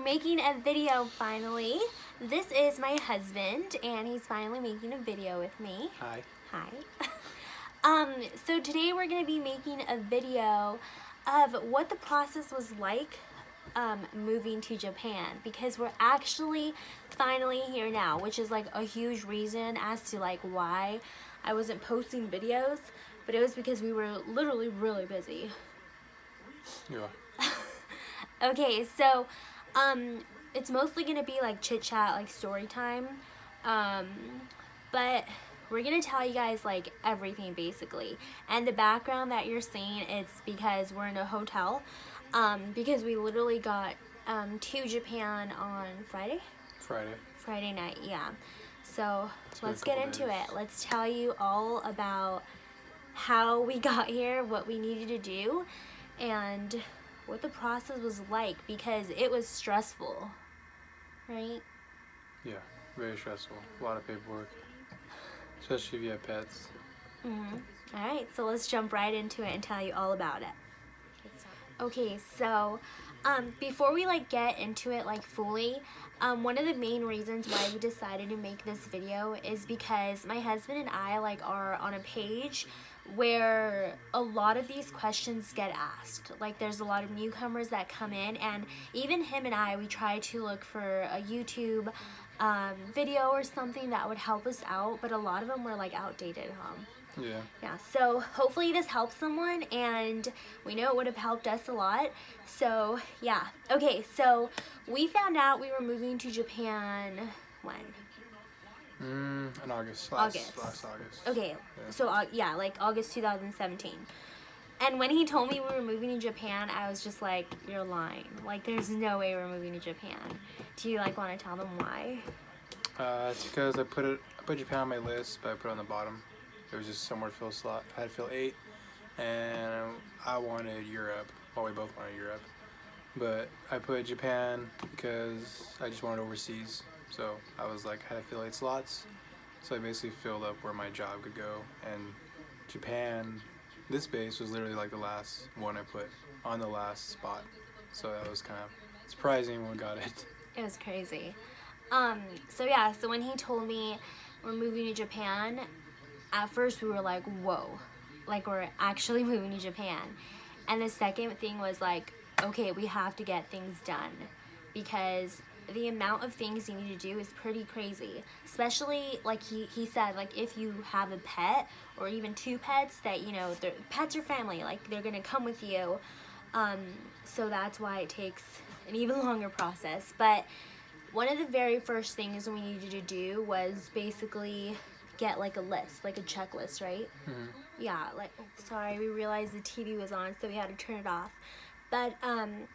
making a video finally. This is my husband, and he's finally making a video with me. Hi. Hi. So today we're going to be making a video of what the process was like moving to Japan, because we're actually finally here now, which is like a huge reason as to like why I wasn't posting videos, but it was because we were literally really busy. Yeah. Okay, so it's mostly gonna be like chit chat, like story time, but we're gonna tell you guys like everything basically. And the background that you're seeing, it's because we're in a hotel, because we literally got to Japan on Friday night, yeah. So let's get into it. Let's tell you all about how we got here, what we needed to do, and what the process was like, because it was stressful, right? Yeah, very stressful. A lot of paperwork, especially if you have pets. All right, so let's jump right into it and tell you all about it. Okay, so before we like get into it like fully, one of the main reasons why we decided to make this video is because my husband and I like are on a page where a lot of these questions get asked. Like there's a lot of newcomers that come in, and even him and I, we try to look for a YouTube video or something that would help us out, but a lot of them were like outdated, Yeah, so hopefully this helps someone, and we know it would have helped us a lot. So yeah, okay, so we found out we were moving to Japan when? In August. Last August. Okay, yeah. So yeah, like August 2017. And when he told me we were moving to Japan, I was just like, you're lying. Like, there's no way we're moving to Japan. Do you like want to tell them why? It's because I put Japan on my list, but I put it on the bottom. There was just somewhere to fill a slot. I had to fill 8, and I wanted Europe. Well, we both wanted Europe. But I put Japan because I just wanted overseas. So I was like, I had to fill 8 slots. So I basically filled up where my job could go. And Japan, this base was literally like the last one I put on the last spot. So that was kind of surprising when we got it. It was crazy. So yeah, so when he told me we're moving to Japan, at first we were like, whoa, like we're actually moving to Japan. And the second thing was like, okay, we have to get things done, because the amount of things you need to do is pretty crazy. Especially like he said, like if you have a pet or even 2 pets that, you know, pets are family, like they're gonna come with you. So that's why it takes an even longer process. But one of the very first things we needed to do was basically get like a list, like a checklist, right? Yeah, like, oh, sorry, we realized the TV was on, so we had to turn it off. But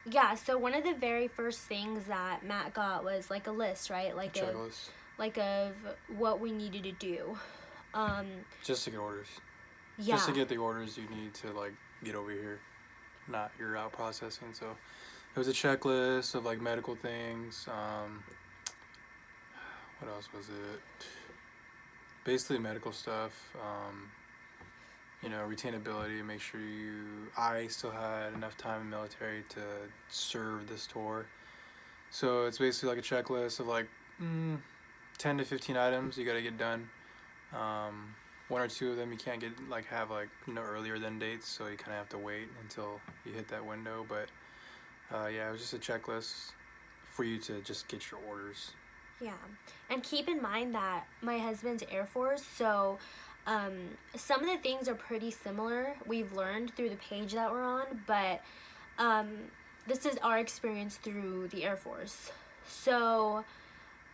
yeah, so one of the very first things that Matt got was like a list, right? Like a checklist, like of what we needed to do. Just to get orders. Yeah. Just to get the orders you need to like get over here, not you're out processing. So it was a checklist of like medical things. What else was it? Basically medical stuff. You know, retainability, make sure I still had enough time in the military to serve this tour. So it's basically like a checklist of like 10 to 15 items you gotta get done. 1 or 2 of them you can't get, like have like, you know, earlier than dates, so you kind of have to wait until you hit that window. But yeah, it was just a checklist for you to just get your orders. Yeah, and keep in mind that my husband's Air Force, so some of the things are pretty similar. We've learned through the page that we're on, but this is our experience through the Air Force. So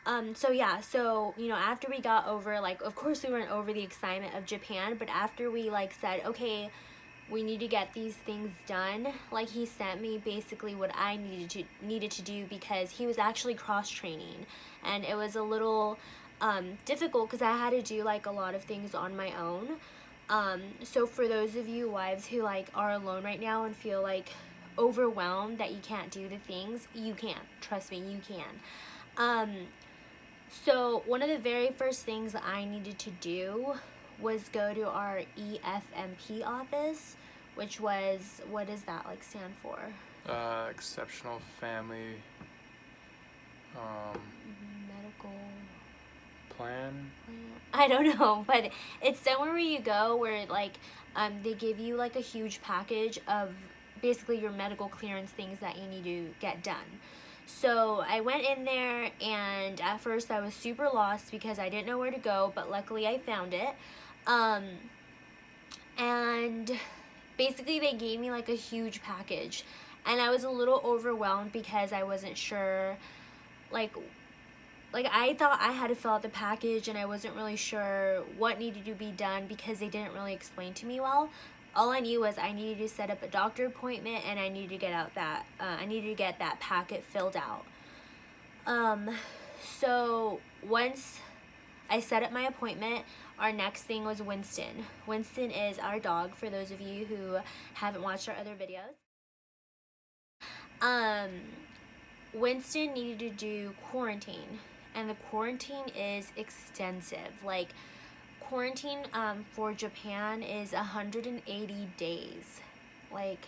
yeah, so, you know, after we got over, like, of course we weren't over the excitement of Japan, but after we, like, said, okay, we need to get these things done, like, he sent me basically what I needed to do, because he was actually cross-training, and it was a little difficult because I had to do like a lot of things on my own. So for those of you wives who like are alone right now and feel like overwhelmed that you can't do the things, you can. Trust me, you can. So one of the very first things that I needed to do was go to our EFMP office, which was, what does that like stand for? Exceptional Family Medical plan. I don't know, but it's somewhere where you go where like they give you like a huge package of basically your medical clearance things that you need to get done. So I went in there, and at first I was super lost because I didn't know where to go, but luckily I found it. And basically they gave me like a huge package, and I was a little overwhelmed because I wasn't sure like I thought I had to fill out the package, and I wasn't really sure what needed to be done because they didn't really explain to me well. All I knew was I needed to set up a doctor appointment, and I needed to get that packet filled out. So once I set up my appointment, our next thing was Winston. Winston is our dog, for those of you who haven't watched our other videos. Winston needed to do quarantine, and the quarantine is extensive. Like, quarantine for Japan is 180 days. Like,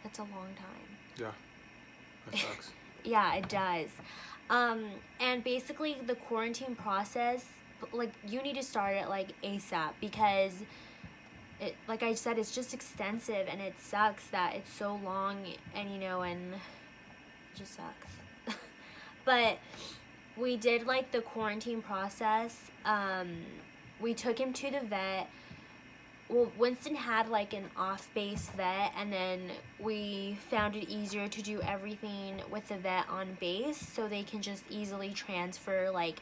that's a long time. Yeah, that sucks. Yeah, it does. And basically the quarantine process, like, you need to start it like ASAP because it, like I said, it's just extensive, and it sucks that it's so long, and and it just sucks. But we did like the quarantine process. We took him to the vet. Well, Winston had like an off-base vet, and then we found it easier to do everything with the vet on base, so they can just easily transfer like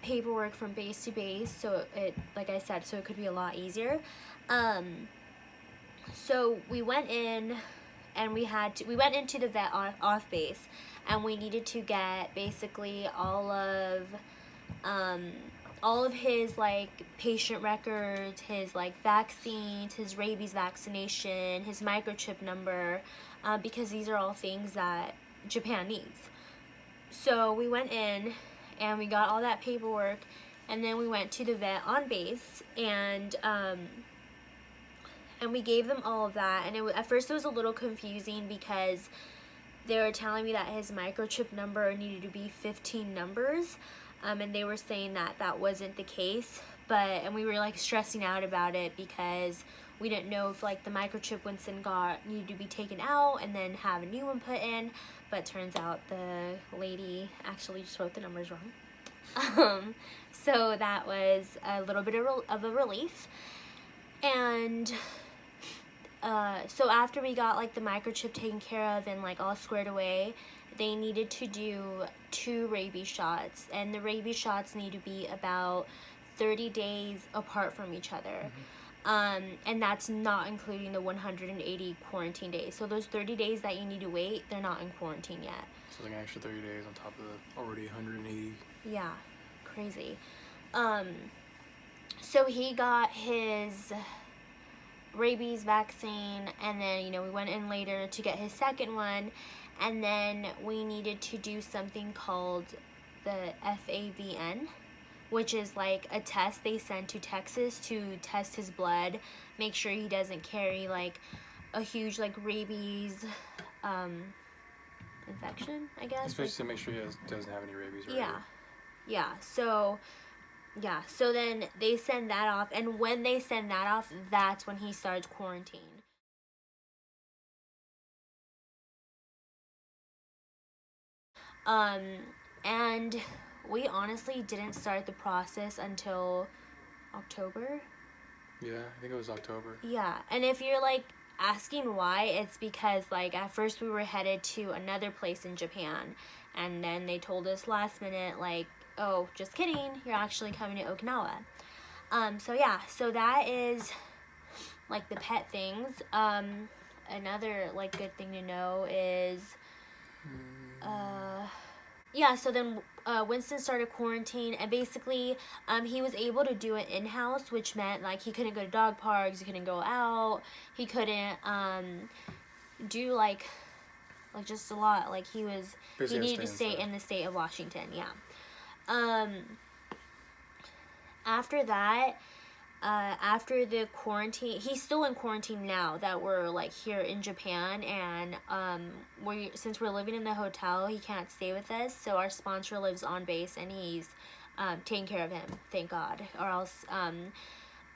paperwork from base to base. So it, like I said, so it could be a lot easier. So we went in, and we went into the vet off base, and we needed to get basically all of his like patient records, his like vaccines, his rabies vaccination, his microchip number, because these are all things that Japan needs. So we went in, and we got all that paperwork, and then we went to the vet on base, and we gave them all of that. And at first it was a little confusing because they were telling me that his microchip number needed to be 15 numbers, and they were saying that that wasn't the case. And we were like stressing out about it because we didn't know if like the microchip Winston got needed to be taken out and then have a new one put in. But turns out the lady actually just wrote the numbers wrong. So that was a little bit of a relief. And so after we got like the microchip taken care of and like all squared away, they needed to do 2 rabies shots, and the rabies shots need to be about 30 days apart from each other. And that's not including the 180 quarantine days. So those 30 days that you need to wait, they're not in quarantine yet. So like an extra 30 days on top of the already 180. Yeah, crazy. So he got his rabies vaccine, and then we went in later to get his second one, and then we needed to do something called the FAVN, which is like a test they send to Texas to test his blood, make sure he doesn't carry like a huge like rabies infection, I guess. Especially to make sure he doesn't have any rabies. Yeah. So then they send that off, and when they send that off, that's when he starts quarantine. And we honestly didn't start the process until October. Yeah, I think it was October. Yeah, and if you're like asking why, it's because like at first we were headed to another place in Japan, and then they told us last minute like, oh, just kidding, you're actually coming to Okinawa. So that is like the pet things. Another like good thing to know is so then Winston started quarantine, and basically he was able to do it in-house, which meant like he couldn't go to dog parks, he couldn't go out, he couldn't do like just a lot. Like he needed to stay in the state of Washington. After that, after the quarantine, he's still in quarantine now that we're like here in Japan, and since we're living in the hotel, he can't stay with us, so our sponsor lives on base and he's taking care of him, thank God. Or else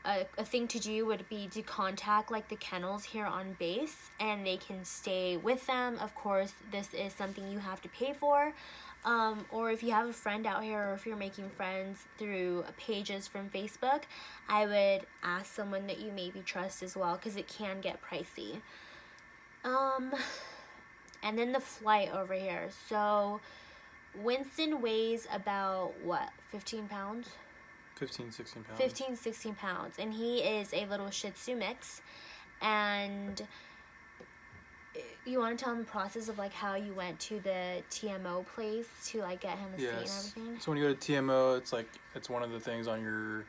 a thing to do would be to contact like the kennels here on base and they can stay with them. Of course, this is something you have to pay for. Or if you have a friend out here, or if you're making friends through pages from Facebook, I would ask someone that you maybe trust as well, because it can get pricey. And then the flight over here. So Winston weighs about, what, 15 pounds? 15, 16 pounds. 15, 16 pounds. And he is a little Shih Tzu mix. And you want to tell them the process of like how you went to the TMO place to like get him a seat and everything? So when you go to TMO, it's one of the things on your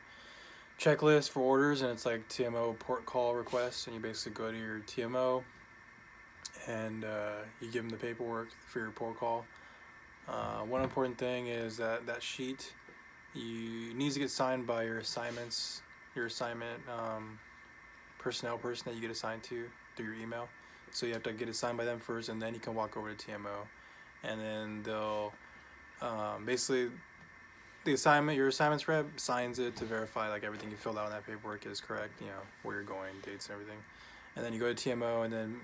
checklist for orders, and it's like TMO port call request, and you basically go to your TMO and you give them the paperwork for your port call. One important thing is that sheet needs to get signed by your assignment personnel person that you get assigned to through your email. So you have to get it signed by them first, and then you can walk over to TMO, and then they'll basically your assignments rep signs it to verify like everything you filled out on that paperwork is correct, where you're going, dates and everything. And then you go to TMO, and then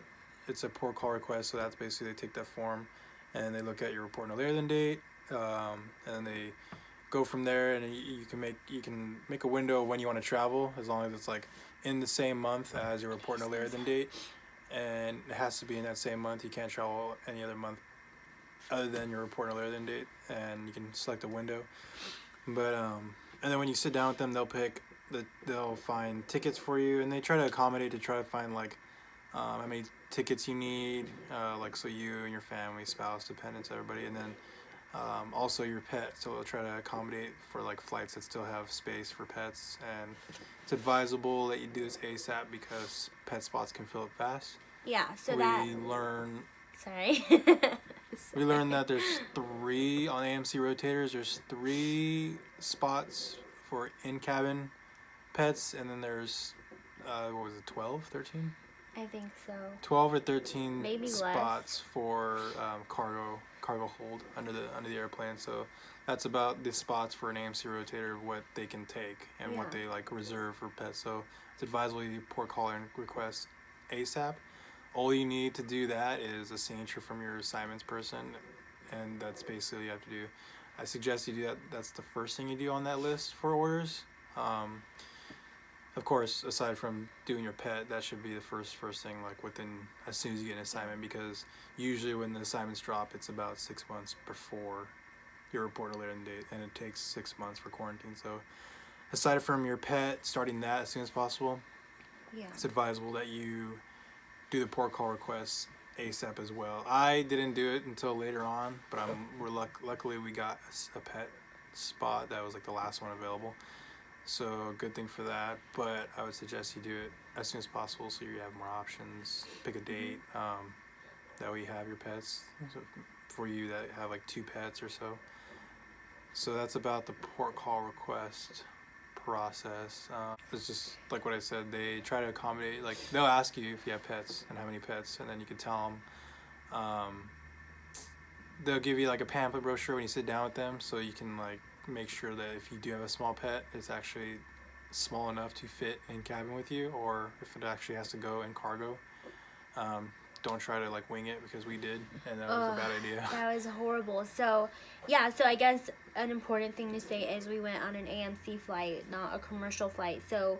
it's a port call request, so that's basically they take that form and they look at your report no later than date, and then they go from there, and you can make a window of when you want to travel, as long as it's like in the same month as your report no later than date, and it has to be in that same month. You can't travel any other month other than your report no later than date, and you can select a window. But and then when you sit down with them, they'll find tickets for you, and they try to accommodate to try to find like how many tickets you need, like so you and your family, spouse, dependents, everybody, and then also your pet. So they'll try to accommodate for like flights that still have space for pets, and it's advisable that you do this ASAP because pet spots can fill up fast. Yeah, so Sorry. We learned that there's three on AMC rotators. There's 3 spots for in-cabin pets, and then there's 12, 13? I think so. 12 or 13 maybe spots for cargo hold under the airplane. So that's about the spots for an AMC rotator, what they can take and what they like reserve for pets. So it's advisable you port call and request ASAP. All you need to do that is a signature from your assignments person, and that's basically what you have to do. I suggest you do that. That's the first thing you do on that list for orders. Of course, aside from doing your pet, that should be the first thing, like as soon as you get an assignment, because usually when the assignments drop, it's about 6 months before your report no later than date, and it takes 6 months for quarantine. So aside from your pet, starting that as soon as possible, it's advisable that you do the port call request ASAP as well. I didn't do it until later on, but luckily we got a pet spot that was like the last one available. So good thing for that, but I would suggest you do it as soon as possible so you have more options. Pick a date that way you have your pets, so for you that have like 2 pets or so. So that's about the port call request process. It's just like what I said, they try to accommodate, like they'll ask you if you have pets and how many pets, and then you can tell them. They'll give you like a pamphlet brochure when you sit down with them, so you can like make sure that if you do have a small pet, it's actually small enough to fit in cabin with you, or if it actually has to go in cargo. Don't try to like wing it, because we did, and that was a bad idea. That was horrible. So I guess an important thing to say is we went on an AMC flight, not a commercial flight. So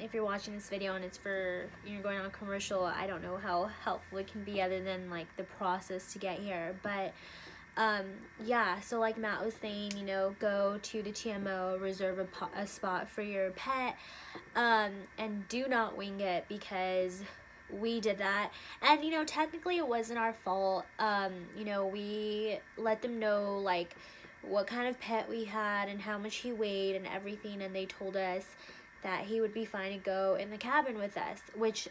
if you're watching this video and you're going on a commercial, I don't know how helpful it can be other than like the process to get here. But so like Matt was saying, go to the TMO, reserve a spot for your pet, and do not wing it, because we did that, and technically it wasn't our fault. We let them know like what kind of pet we had and how much he weighed and everything, and they told us that he would be fine to go in the cabin with us, which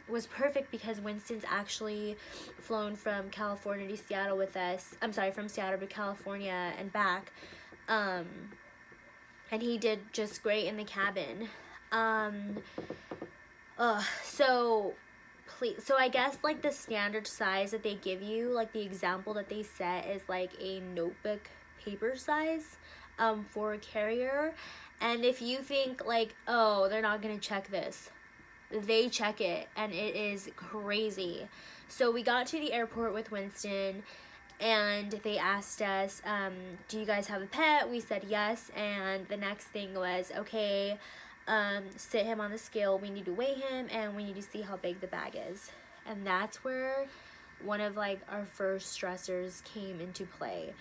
was perfect, because Winston's actually flown from California to Seattle with us. I'm sorry, from Seattle to California and back, and he did just great in the cabin. So please, so I guess like the standard size that they give you, like the example that they set is like a notebook paper size for a carrier. And if you think like, oh, they're not gonna check this, they check it, and it is crazy. So we got to the airport with Winston, and they asked us, do you guys have a pet? We said yes. And the next thing was, okay, sit him on the scale. We need to weigh him, and we need to see how big the bag is. And that's where one of like our first stressors came into play.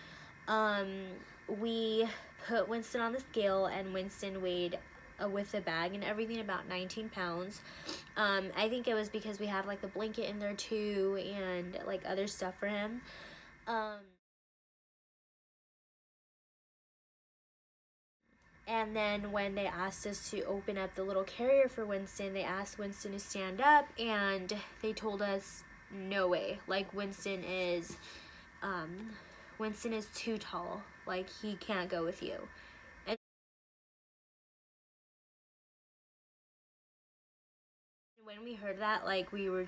We put Winston on the scale, and Winston weighed, with the bag and everything, about 19 pounds. I think it was because we had like the blanket in there too, and like other stuff for him. And then when they asked us to open up the little carrier for Winston, they asked Winston to stand up, and they told us, no way. Like, Winston is too tall. Like, he can't go with you. And when we heard that, like, we were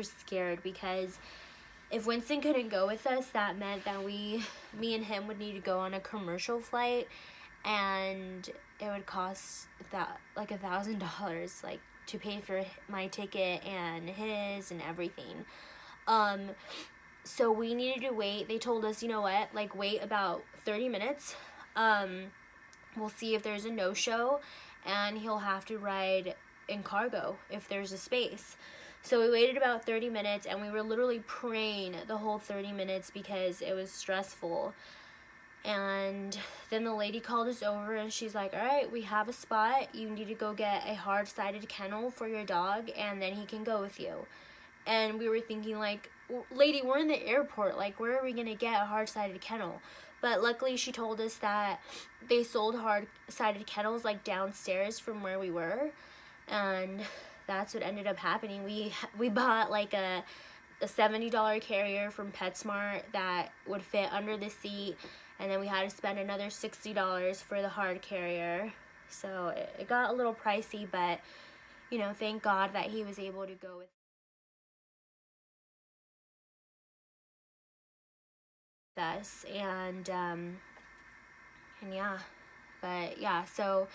scared, because if Winston couldn't go with us, that meant that me and him would need to go on a commercial flight, and it would cost that like $1,000, like, to pay for my ticket and his and everything. So we needed to wait. They told us, you know what, like, wait about 30 minutes. We'll see if there's a no-show, and he'll have to ride in cargo if there's a space. So we waited about 30 minutes, and we were literally praying the whole 30 minutes because it was stressful. And then the lady called us over, and she's like, all right, we have a spot. You need to go get a hard-sided kennel for your dog, and then he can go with you. And we were thinking, like, lady, we're in the airport. Like, where are we going to get a hard-sided kennel? But luckily she told us that they sold hard-sided kennels, like, downstairs from where we were. And that's what ended up happening. We bought like a $70 carrier from PetSmart that would fit under the seat, and then we had to spend another $60 for the hard carrier. So it got a little pricey, but you know, thank God that he was able to go with us. And yeah, but yeah, so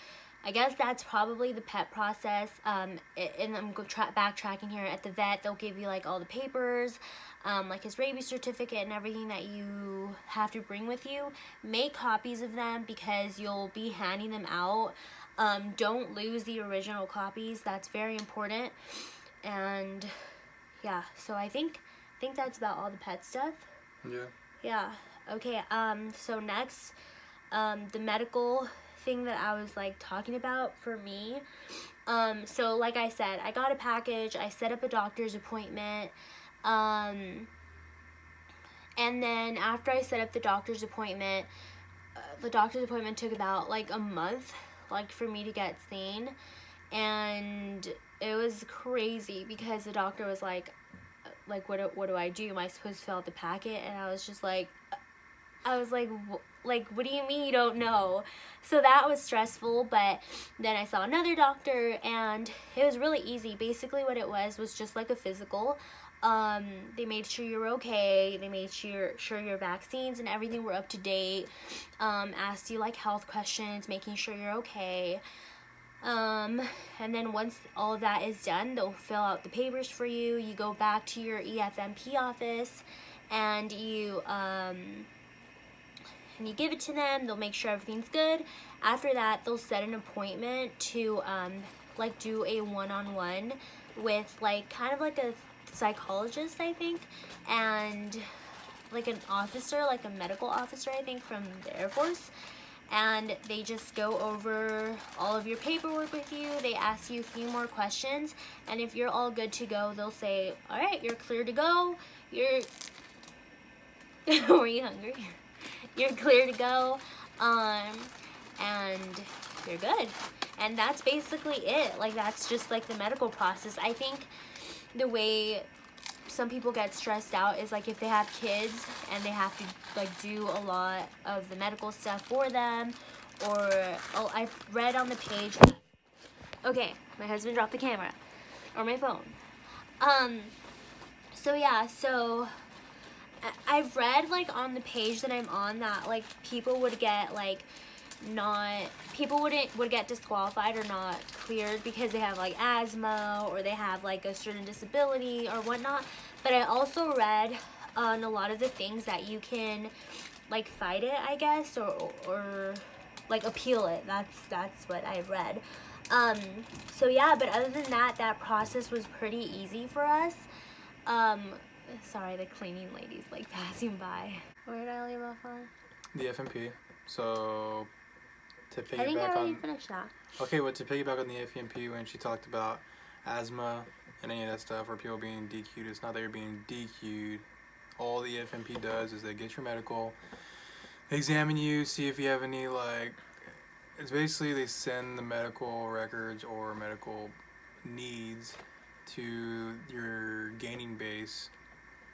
I guess that's probably the pet process. And I'm backtracking here. At the vet, they'll give you like all the papers, like his rabies certificate and everything that you have to bring with you. Make copies of them because you'll be handing them out. Don't lose the original copies. That's very important. And yeah, so I think that's about all the pet stuff. Yeah. Yeah. Okay. So next, the medical thing that I was like talking about for me. So like I said, I got a package. I set up a doctor's appointment. And then after I set up the doctor's appointment took about like a month, like, for me to get seen. And it was crazy because the doctor was like, what do I do? Am I supposed to fill out the packet? And I was just like, what do you mean you don't know? So that was stressful. But then I saw another doctor, and it was really easy. Basically what it was just like a physical. They made sure you were okay. They made sure your vaccines and everything were up to date. Asked you like health questions, making sure you're okay. And then once all of that is done, they'll fill out the papers for you. You go back to your EFMP office, and you give it to them. They'll make sure everything's good. After that, they'll set an appointment to like do a one-on-one with like kind of like a psychologist, I think, and like an officer, like a medical officer, I think, from the Air Force. And they just go over all of your paperwork with you. They ask you a few more questions, and if you're all good to go, they'll say, all right, you're clear to go. Were you hungry? You're clear to go, and you're good. And that's basically it. Like, that's just like the medical process. I think the way some people get stressed out is like if they have kids and they have to like do a lot of the medical stuff for them, or I've read on the page Okay, my husband dropped the camera. Or my phone. So yeah, so I've read, like, on the page that I'm on that, like, people would get, like, would get disqualified or not cleared because they have, like, asthma or they have, like, a certain disability or whatnot. But I also read on a lot of the things that you can, like, fight it, I guess, or like, appeal it. That's what I read. So yeah, but other than that, that process was pretty easy for us. Sorry, the cleaning lady's, like, passing by. Where did I leave off on? The FMP. So to I think I piggyback already on finished that. okay, well, to piggyback on the FMP, when she talked about asthma and any of that stuff, or people being DQ'd, it's not that you're being DQ'd. All the FMP does is they get your medical, examine you, see if you have any, like, it's basically they send the medical records or medical needs to your gaining base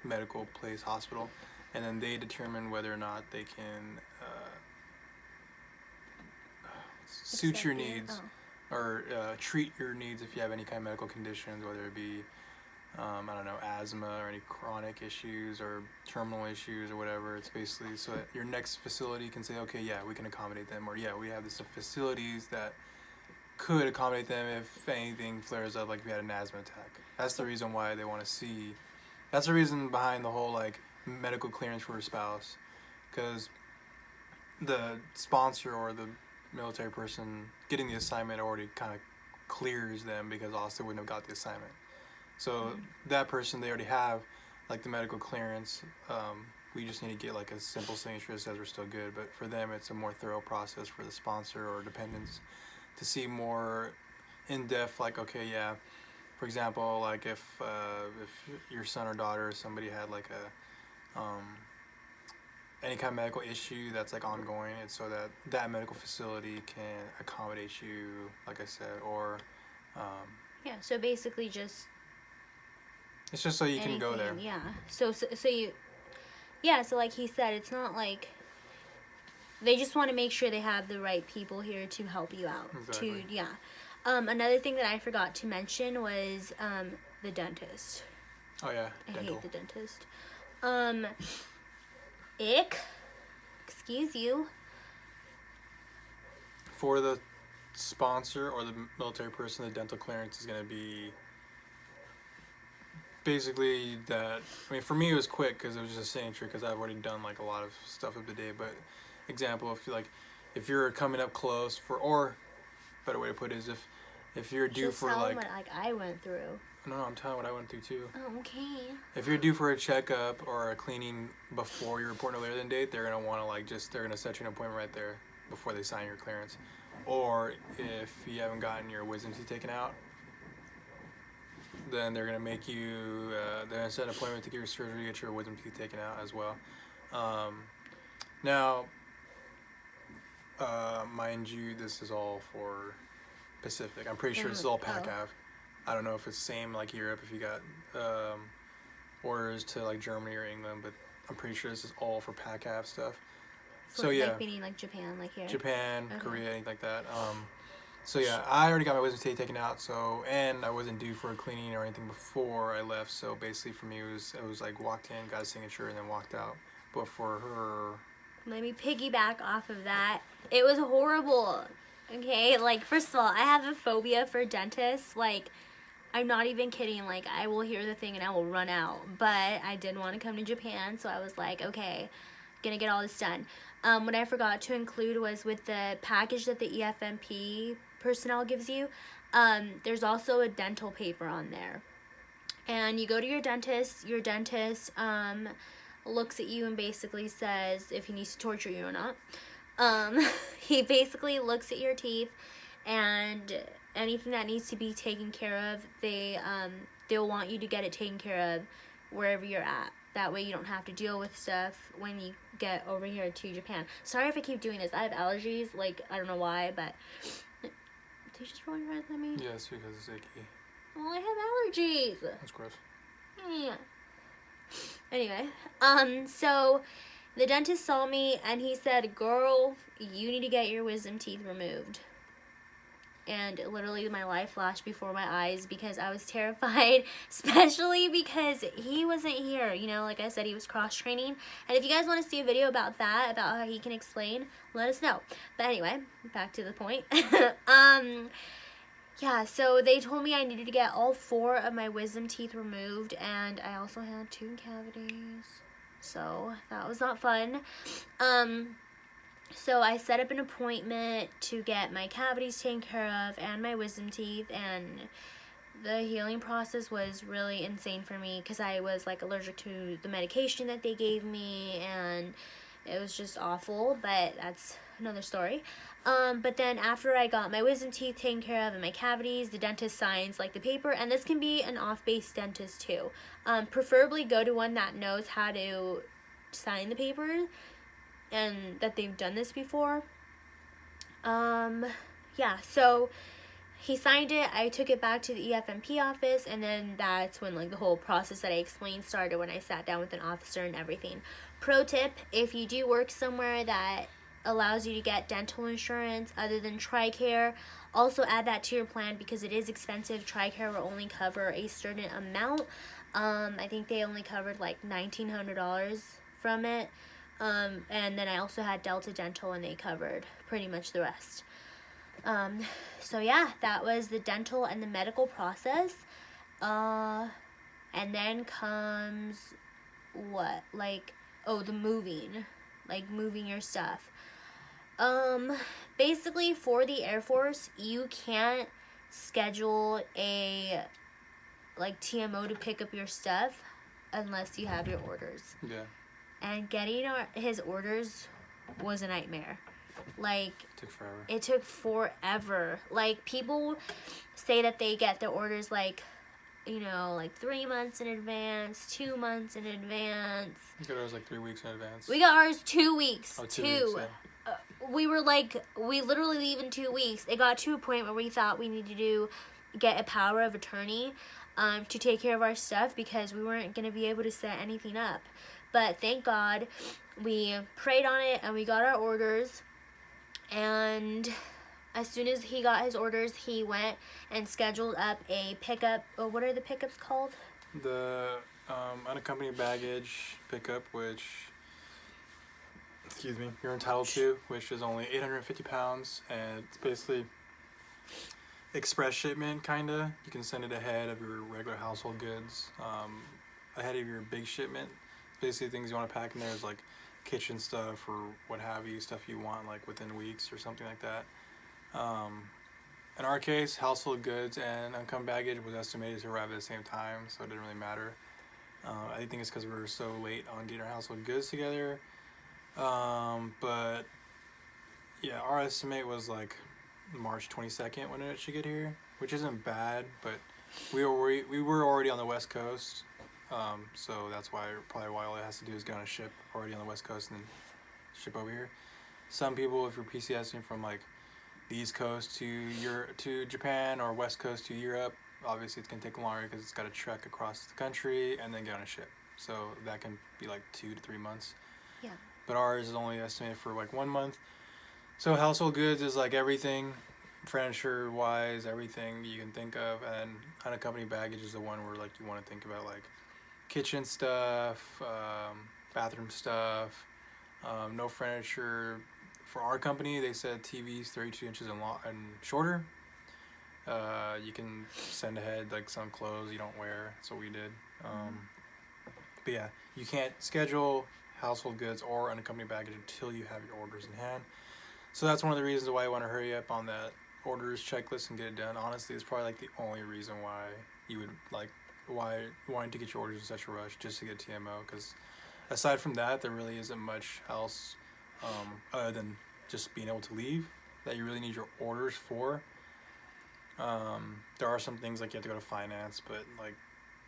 medical place hospital, and then they determine whether or not they can suit your needs or treat your needs if you have any kind of medical conditions, whether it be I don't know, asthma or any chronic issues or terminal issues or whatever. It's basically so that your next facility can say, okay, yeah, we can accommodate them, or yeah, we have this facilities that could accommodate them if anything flares up, like if you had an asthma attack. That's the reason why they want to see. That's the reason behind the whole, like, medical clearance for a spouse, because the sponsor or the military person getting the assignment already kind of clears them because else they wouldn't have got the assignment. So that person, they already have, like, the medical clearance. We just need to get, like, a simple signature that says we're still good. But for them, it's a more thorough process for the sponsor or dependents to see more in depth. Like, okay, yeah. For example, like if your son or daughter or somebody had, like, a any kind of medical issue that's, like, ongoing, it's so that that medical facility can accommodate you, like I said, or Yeah, so basically just it's just so you can go there. Yeah. So you, yeah, so like he said, it's not like they just want to make sure they have the right people here to help you out. Exactly. Yeah. Another thing that I forgot to mention was the dentist. Oh yeah, I dental. hate the dentist. Excuse you. For the sponsor or the military person, the dental clearance is going to be basically that. I mean, for me it was quick because it was just a signature because I've already done, like, a lot of stuff of the day. But example, if you're coming up close for, or better way to put it is if you're due Just for, tell like, them what, like, I went through. no, I'm telling what I went through too. Oh, okay. If you're due for a checkup or a cleaning before your report no later than date, they're gonna want to, like, they're gonna set you an appointment right there before they sign your clearance. Or if you haven't gotten your wisdom teeth taken out, then they're gonna make you they're gonna set an appointment to get your surgery, get your wisdom teeth taken out as well. Now, mind you, this is all for Pacific. I'm pretty sure this is all PACAV. I don't know if it's same like Europe if you got orders to, like, Germany or England, but I'm pretty sure this is all for PACAV stuff. So yeah, like meaning like Japan, like here. Japan, Okay. Korea, anything like that. So yeah, I already got my wisdom teeth taken out. So, and I wasn't due for a cleaning or anything before I left. So basically, for me, it was like walked in, got a signature, and then walked out. But for her, Let me piggyback off of that. It was horrible. Okay, like, first of all, I have a phobia for dentists. Like, I'm not even kidding. Like, I will hear the thing and I will run out. But I did want to come to Japan, so I was like, okay, gonna get all this done. What I forgot to include was with the package that the EFMP personnel gives you, there's also a dental paper on there. And you go to your dentist looks at you and basically says if he needs to torture you or not. He basically looks at your teeth, and anything that needs to be taken care of, they'll want you to get it taken care of wherever you're at. That way you don't have to deal with stuff when you get over here to Japan. Sorry if I keep doing this. I have allergies. Like, I don't know why, but... Did you just roll your eyes at me? yes, because it's icky. Well, I have allergies. That's gross. Yeah. Anyway, so the dentist saw me and he said, girl, you need to get your wisdom teeth removed. and literally my life flashed before my eyes because I was terrified, especially because he wasn't here. You know, like I said, he was cross training. And if you guys want to see a video about that, about how he can explain, let us know. But anyway, back to the point. Yeah, so they told me I needed to get all 4 of my wisdom teeth removed, and I also had 2 cavities. So that was not fun. So I set up an appointment to get my cavities taken care of and my wisdom teeth, and the healing process was really insane for me because I was like allergic to the medication that they gave me, and it was just awful, but that's another story. But then after I got my wisdom teeth taken care of and my cavities, the dentist signs like the paper, and this can be an off-base dentist too. Preferably go to one that knows how to sign the paper and that they've done this before. Yeah, so he signed it. I took it back to the EFMP office, and then that's when like the whole process that I explained started, when I sat down with an officer and everything. Pro tip, if you do work somewhere that allows you to get dental insurance other than TRICARE, also add that to your plan because it is expensive. TRICARE will only cover a certain amount. I think they only covered like $1,900 from it. And then I also had Delta Dental, and they covered pretty much the rest. So yeah, that was the dental and the medical process. And then comes what? Like, the moving. Like moving your stuff. Basically for the Air Force, you can't schedule a like TMO to pick up your stuff unless you have your orders. Yeah. And getting his orders was a nightmare. Like, It took forever. It took forever. Like, people say that they get their orders like, you know, like 3 months in advance, 2 months in advance. We got ours like 3 weeks in advance. We got ours 2 weeks. Oh, 2 weeks, yeah. We were like, we literally leave in 2 weeks. It got to a point where we thought we needed to get a power of attorney to take care of our stuff because we weren't going to be able to set anything up. But thank God we prayed on it and we got our orders. And as soon as he got his orders, he went and scheduled up a pickup. Oh, what are the pickups called? The unaccompanied baggage pickup, which, excuse me, you're entitled to, which is only 850 pounds, and it's basically express shipment, kinda. You can send it ahead of your regular household goods, ahead of your big shipment. Basically, things you want to pack in there is like kitchen stuff or what have you, stuff you want like within weeks or something like that. In our case, household goods and uncommon baggage was estimated to arrive at the same time, so it didn't really matter. I think it's because we were so late on getting our household goods together. But yeah, our estimate was like March 22nd when it should get here, which isn't bad, but we were already on the West Coast. So that's why all it has to do is get on a ship already on the West Coast and then ship over here. Some people, if you're PCSing from like the East Coast to Japan or West Coast to Europe, obviously it's gonna take longer because it's got to trek across the country and then get on a ship. So that can be like 2 to 3 months. Yeah. But ours is only estimated for like 1 month. So household goods is like everything, furniture wise, everything you can think of, and unaccompanied baggage is the one where like you want to think about like kitchen stuff, bathroom stuff, no furniture. For our company, they said TVs 32 inches and shorter. You can send ahead like some clothes you don't wear. That's what we did. But yeah, you can't schedule household goods or unaccompanied baggage until you have your orders in hand. So that's one of the reasons why I want to hurry up on that orders checklist and get it done. Honestly, it's probably like the only reason why you would like wanting to get your orders in such a rush, just to get TMO, because aside from that, there really isn't much else other than just being able to leave that you really need your orders for. There are some things like you have to go to finance, but like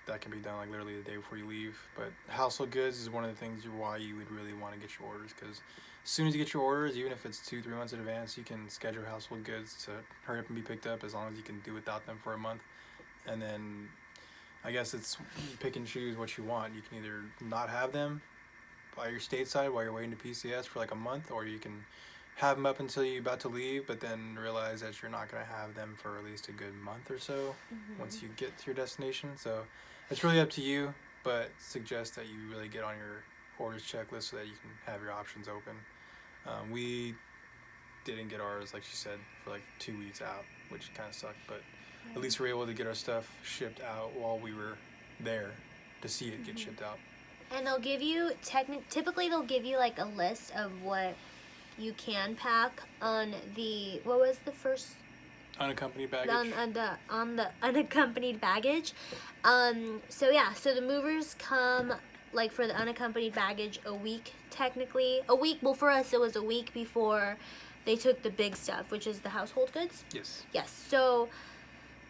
that can be done like literally the day before you leave. But household goods is one of the things why you would really want to get your orders, because as soon as you get your orders, even if it's 2-3 months in advance, you can schedule household goods to hurry up and be picked up, as long as you can do without them for a month. And then I guess it's you pick and choose what you want. You can either not have them by your stateside while you're waiting to PCS for like a month, or you can have them up until you're about to leave, but then realize that you're not going to have them for at least a good month or so once you get to your destination. So it's really up to you, but suggest that you really get on your orders checklist so that you can have your options open. We didn't get ours, like she said, for like 2 weeks out, which kind of sucked, but at least we were able to get our stuff shipped out while we were there to see it get shipped out. And they'll give you, typically they'll give you like a list of what you can pack on the, what was the first? Unaccompanied baggage. On the unaccompanied baggage. So yeah, so the movers come, like for the unaccompanied baggage, a week technically. A week, well for us it was a week before they took the big stuff, which is the household goods. Yes. Yes, so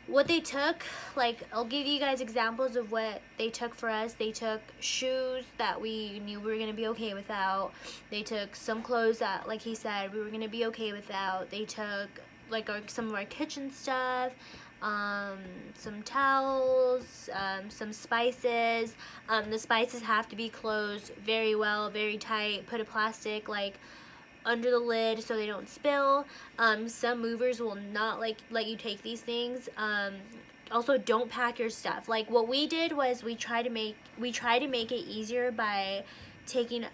what they took, like, I'll give you guys examples of what they took for us. They took shoes that we knew we were going to be okay without. They took some clothes that, like he said, we were going to be okay without. They took, like, some of our kitchen stuff, some towels, some spices. The spices have to be closed very well, very tight. Put a plastic, like, under the lid so they don't spill. Some movers will not let you take these things. Also, don't pack your stuff. Like what we did was we tried to make it easier by taking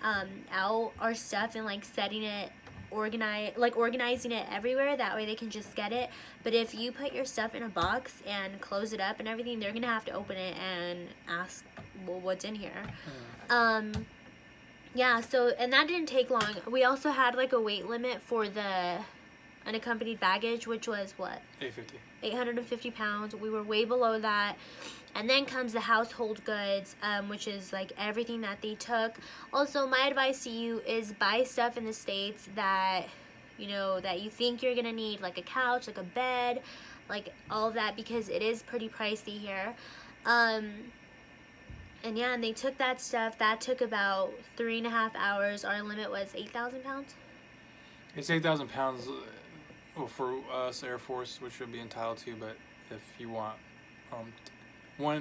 out our stuff and like setting it organizing it everywhere. That way they can just get it. But if you put your stuff in a box and close it up and everything, they're gonna have to open it and ask, well, what's in here. Yeah, so, and that didn't take long. We also had, like, a weight limit for the unaccompanied baggage, which was, what? 850 pounds. We were way below that. And then comes the household goods, which is, like, everything that they took. Also, my advice to you is buy stuff in the States that, you know, that you think you're gonna need, like a couch, like a bed, like, all of that, because it is pretty pricey here. And yeah, and they took that stuff. That took about 3.5 hours. Our limit was 8,000 pounds. It's 8,000 pounds, well, for us, Air Force, which you'll be entitled to, but if you want,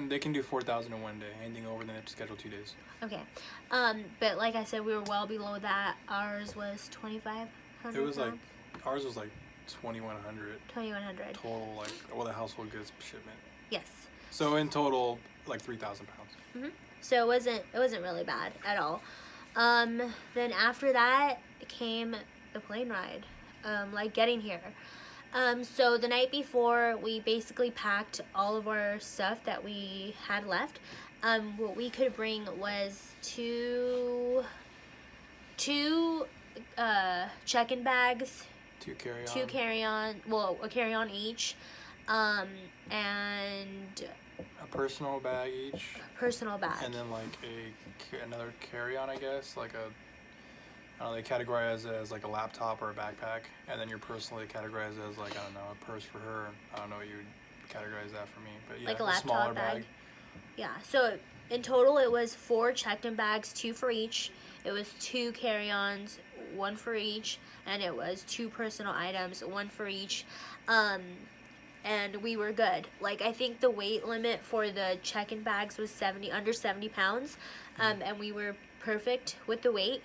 they can do 4,000 in one day. Anything over, then they have to schedule 2 days. Okay. But like I said, we were well below that. Ours was 2,500 It was pounds. like, ours was like 2,100. 2,100. Total, like, well, the household goods shipment. Yes. So in total, like 3,000 pounds. So it wasn't really bad at all. Then after that came the plane ride, like getting here. So the night before, we basically packed all of our stuff that we had left. What we could bring was two check-in bags, 2 carry-on. 2 carry-on, well, a carry-on each, and a personal bag each. Personal bag. And then like another carry-on, I guess, like I don't know, they categorize it as like a laptop or a backpack, and then you're personally categorized as like, I don't know, a purse for her. I don't know what you would categorize that for me, but yeah, like a laptop smaller bag. Yeah, so in total it was 4 checked-in bags, 2 for each. It was 2 carry-ons, 1 for each, and it was 2 personal items, 1 for each. And we were good. Like, I think the weight limit for the check-in bags was under 70 pounds, and we were perfect with the weight.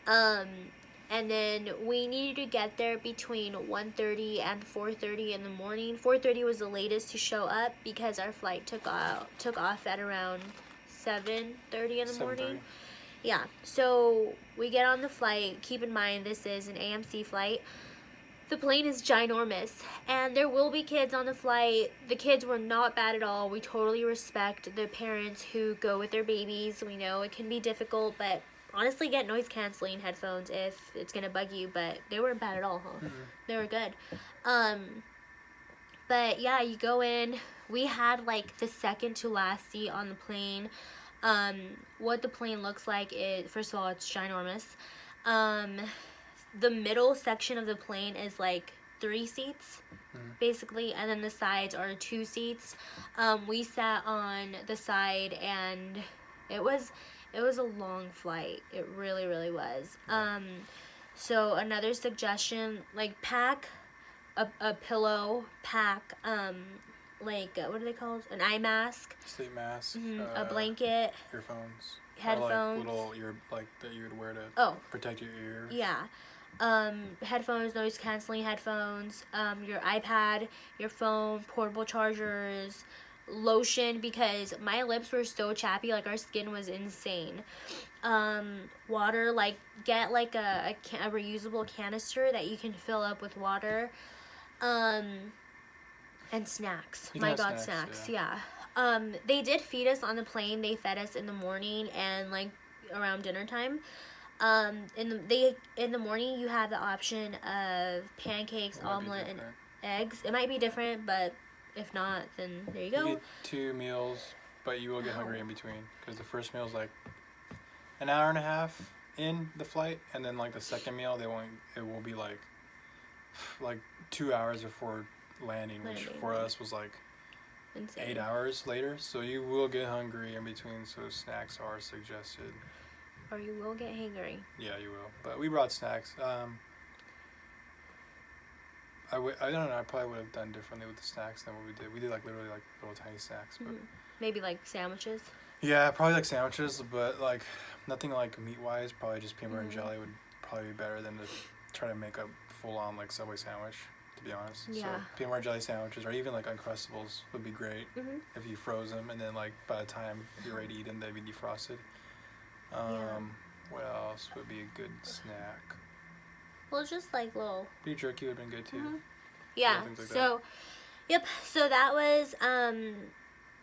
And then we needed to get there between 1:30 and 4:30 in the morning. 4:30 was the latest to show up because our flight took off at around 7:30 in the morning. Yeah, so we get on the flight. Keep in mind, this is an AMC flight. The plane is ginormous, and there will be kids on the flight. The kids were not bad at all. We totally respect the parents who go with their babies. We know it can be difficult, but honestly, get noise-canceling headphones if it's going to bug you, but they weren't bad at all, huh? They were good. But yeah, you go in. We had, like, the second to last seat on the plane. What the plane looks like is, first of all, it's ginormous. The middle section of the plane is like 3 seats, basically, and then the sides are 2 seats. We sat on the side, and it was a long flight. It really, really was. So another suggestion, like, pack a pillow, pack like, what are they called? An eye mask. Sleep mask. A blanket. Earphones. Headphones. Or like little ear, like that you would wear to protect your ear. Yeah. headphones, noise canceling headphones, your iPad, your phone, portable chargers, lotion, because my lips were so chappy, like our skin was insane. Water, like get like a reusable canister that you can fill up with water. And snacks. You can My have God, snacks, snacks. Yeah. They did feed us on the plane. They fed us in the morning and like around dinner time. In the morning you have the option of pancakes, It might be omelet, and different. eggs. It might be different, but if not, then there you You go. get 2 meals, but you will get hungry in between because the first meal is like an hour and a half in the flight, and then like the second meal it will be like 2 hours before landing, which for us was like Insane. 8 hours later. So you will get hungry in between. So snacks are suggested. Or you will get hangry. Yeah, you will. But we brought snacks. I don't know. I probably would have done differently with the snacks than what we did. We did like literally like little tiny snacks, but Maybe like sandwiches. yeah, probably like sandwiches, but like nothing like meat wise. Probably just peanut butter and jelly would probably be better than to try to make a full on like Subway sandwich. To be honest, so Yeah. peanut butter and jelly sandwiches or even like Uncrustables would be great if you froze them, and then like by the time you're ready to eat them, they'd be defrosted. What else would be a good snack? Well, just like little. Beef jerky would have been good too. Yeah. things like So, yep. So that was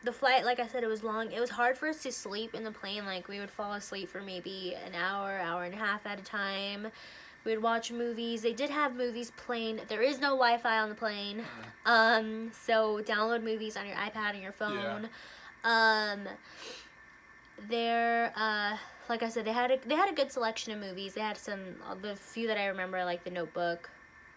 the flight. Like I said, it was long. It was hard for us to sleep in the plane. Like we would fall asleep for maybe an hour, hour and a half at a time. We would watch movies. They did have movies playing. There is no Wi-Fi on the plane. So download movies on your iPad and your phone. Like I said, they had a good selection of movies. They had the few that I remember, like The Notebook,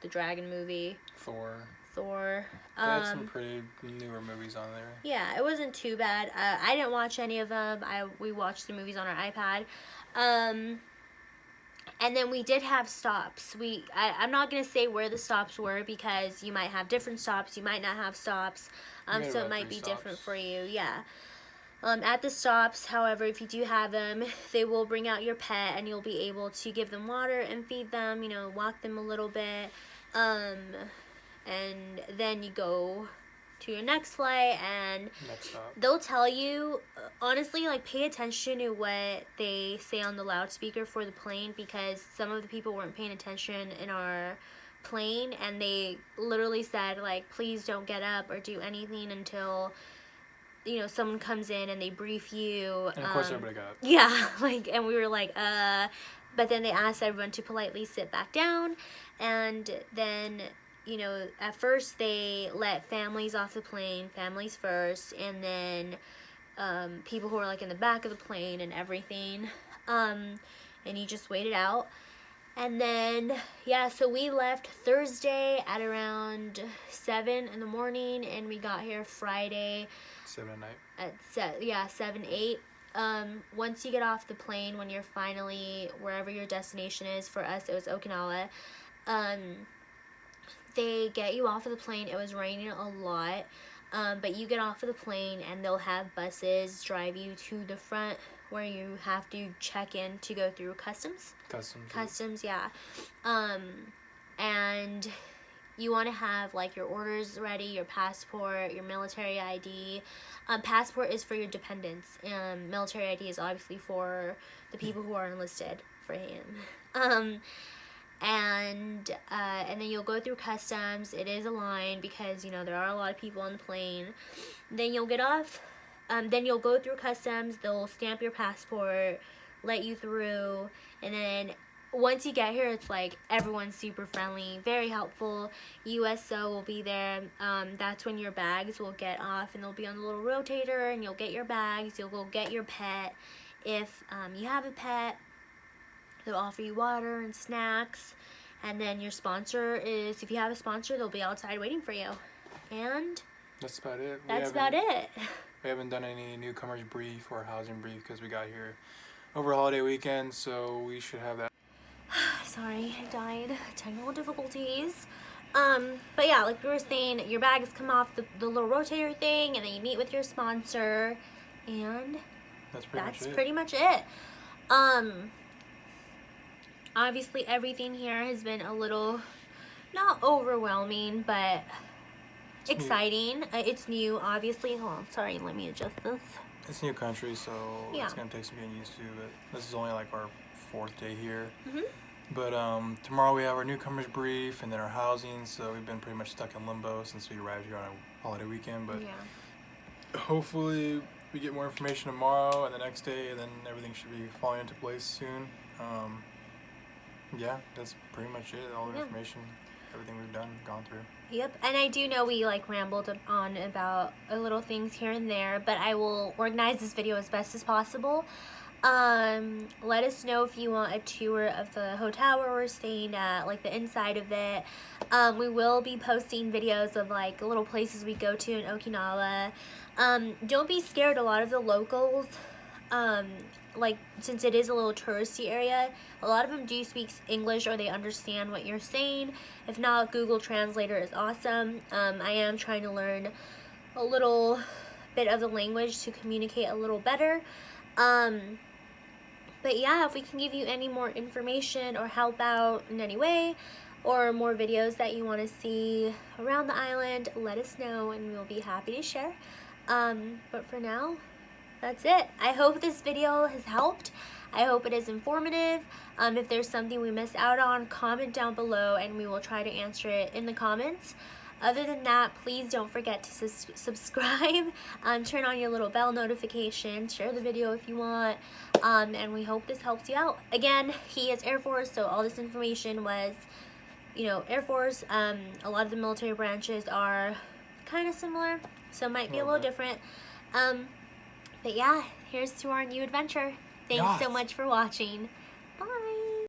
the Dragon movie, Thor. They They had some pretty newer movies on there. Yeah, it wasn't too bad. I didn't watch any of them. We watched the movies on our iPad. And then we did have stops. I'm not going to say where the stops were because you might have different stops. You might not have stops. So it might be different for you. Yeah. At the stops, however, if you do have them, they will bring out your pet and you'll be able to give them water and feed them, walk them a little bit. And then you go to your next flight and they'll tell you, honestly, like pay attention to what they say on the loudspeaker for the plane, because some of the people weren't paying attention in our plane and they literally said like, please don't get up or do anything until someone comes in and they brief you. And of course everybody got up. Yeah, and we were like, but then they asked everyone to politely sit back down, and then at first they let families off the plane, families first, and then people who are like in the back of the plane and everything, and you just wait it out. And then so we left Thursday at around 7 in the morning and we got here Friday 7 at night. At 7, 8. Once you get off the plane, when you're finally wherever your destination is, for us it was Okinawa, they get you off of the plane. It was raining a lot, but you get off of the plane and they'll have buses drive you to the front where you have to check in to go through customs, yeah. And you want to have like your orders ready, your passport, your military ID. Passport is for your dependents. Military ID is obviously for the people who are enlisted for him. And then you'll go through customs. It is a line because there are a lot of people on the plane. Then you'll get off. Then you'll go through customs. They'll stamp your passport, let you through, and then once you get here, it's like everyone's super friendly, very helpful. USO will be there. That's when your bags will get off and they'll be on the little rotator and you'll get your bags. You'll go get your pet. If you have a pet, they'll offer you water and snacks. And then your sponsor is, if you have a sponsor, they'll be outside waiting for you. And that's about it. We haven't done any newcomers brief or housing brief because we got here over holiday weekend, so we should have that. Sorry, I died. Technical difficulties. But yeah, like we were saying, your bags come off the little rotator thing, and then you meet with your sponsor, and that's pretty much it. I Obviously, everything here has been a little, not overwhelming, but It's new. exciting. It's new, obviously. Hold on, sorry, let me adjust this. It's new country, so Yeah. it's gonna take some getting used to. But this is only like our 4th day here. Mhm. But tomorrow we have our newcomers brief and then our housing. So we've been pretty much stuck in limbo since we arrived here on a holiday weekend. But Yeah. hopefully we get more information tomorrow and the next day, and then everything should be falling into place soon. Yeah, that's pretty much it. All the Yeah. information, everything we've gone through. Yep, and I do know we like rambled on about little things here and there, but I will organize this video as best as possible. Let us know if you want a tour of the hotel where we're staying at, like the inside of it. We will be posting videos of like little places we go to in Okinawa. Don't be scared. A lot of the locals, like since it is a little touristy area, a lot of them do speak English or they understand what you're saying. If not, Google Translator is awesome. I am trying to learn a little bit of the language to communicate a little better. But yeah, if we can give you any more information or help out in any way, or more videos that you want to see around the island, let us know and we'll be happy to share. But for now, that's it. I hope this video has helped. I hope it is informative. If there's something we missed out on, comment down below and we will try to answer it in the comments. Other than that, please don't forget to subscribe, turn on your little bell notification, share the video if you want, and we hope this helps you out. Again, he is Air Force, so all this information was, you know, Air Force. A lot of the military branches are kind of similar, so it might be a little different. But yeah, here's to our new adventure. Thanks so much for watching. Bye!